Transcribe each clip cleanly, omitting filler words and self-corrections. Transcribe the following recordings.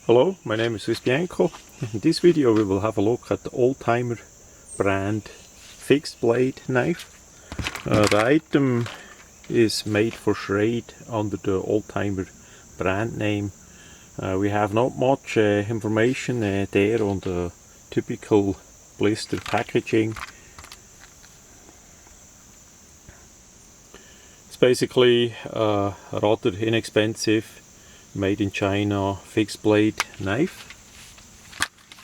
Hello, my name is Bianco. In this video we will have a look at the Oldtimer brand fixed blade knife. The item is made for Schrade under the Oldtimer brand name. We have not much information there on the typical blister packaging. It's basically a rather inexpensive made in China fixed blade knife,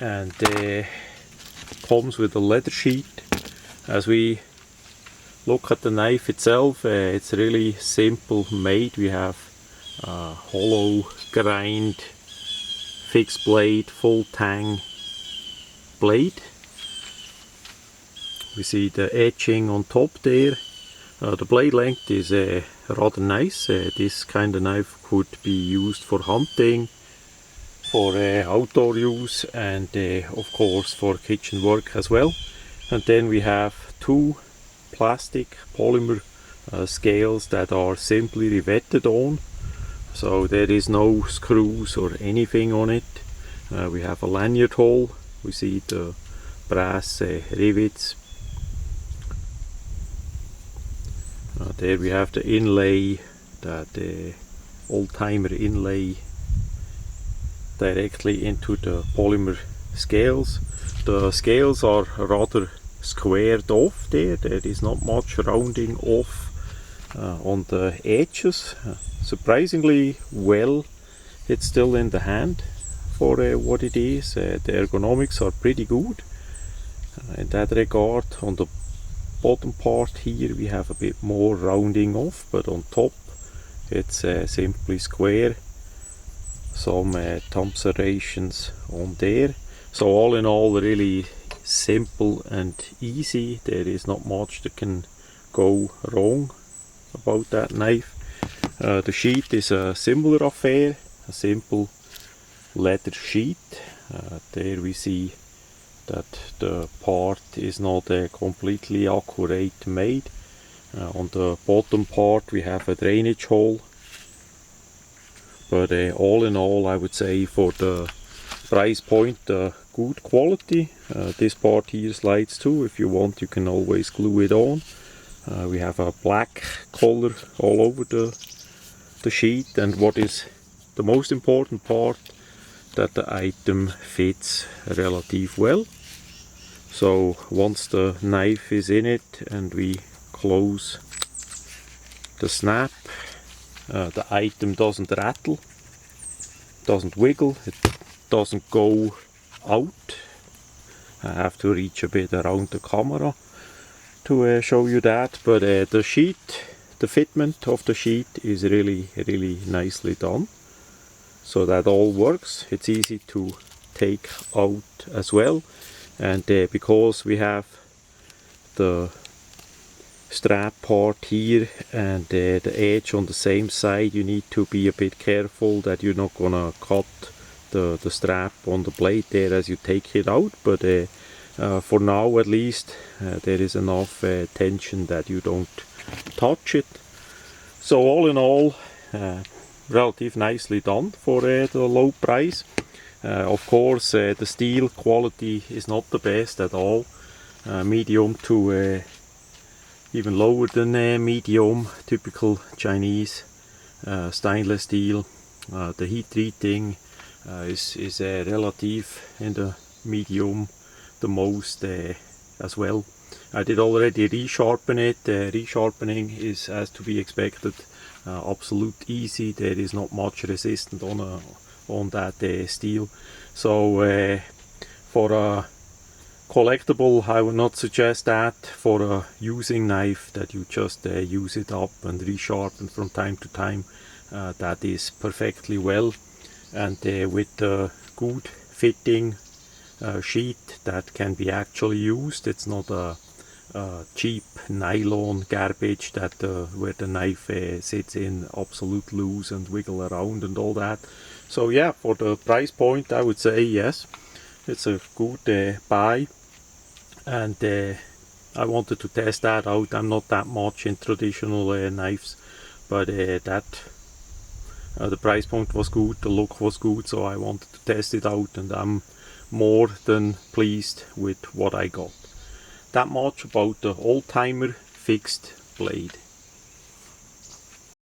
and comes with a leather sheet. As we look at the knife itself, it's really simple made. We have a hollow grind fixed blade full tang blade. We see the etching on top there. The blade length is rather nice. This kind of knife could be used for hunting, for outdoor use, and of course for kitchen work as well. And then we have two plastic polymer scales that are simply riveted on, so there is no screws or anything on it. We have a lanyard hole. We see the brass rivets. There we have the inlay, that Oldtimer inlay directly into the polymer scales. The scales are rather squared off there. There is not much rounding off on the edges. Surprisingly well, it's still in the hand for what it is. The ergonomics are pretty good in that regard. On the bottom part here we have a bit more rounding off, but on top it's simply square. Some thumb serrations on there. So all in all, really simple and easy. There is not much that can go wrong about that knife. The sheet is a similar affair, a simple leather sheet. There we see that the part is not completely accurate made. On the bottom part we have a drainage hole, but all in all I would say for the price point, good quality. This part here slides too. If you want, you can always glue it on. We have a black color all over the sheet, and what is the most important part, that the item fits relatively well. So once the knife is in it and we close the snap, the item doesn't rattle, doesn't wiggle, it doesn't go out. I have to reach a bit around the camera to show you that, but the sheet, the fitment of the sheet is really nicely done, so that all works. It's easy to take out as well. And because we have the strap part here and the edge on the same side, you need to be a bit careful that you're not gonna cut the strap on the blade there as you take it out. But for now at least, there is enough tension that you don't touch it. So all in all, relatively nicely done for the low price. Of course, the steel quality is not the best at all. Medium to even lower than medium, typical Chinese stainless steel. The heat treating is relative in the medium the most as well. I did already resharpen it. Resharpening is as to be expected, absolute easy. There is not much resistance on that steel. So for a collectible, I would not suggest that. For a using knife, that you just use it up and resharpen from time to time, that is perfectly well. And with the good fitting sheet that can be actually used, it's not a cheap nylon garbage that where the knife sits in absolute loose and wiggle around and all that. So yeah, for the price point I would say yes, it's a good buy. And I wanted to test that out. I'm not that much in traditional knives, but that The price point was good, the look was good, so I wanted to test it out, and I'm more than pleased with what I got. That much about the old-timer fixed blade.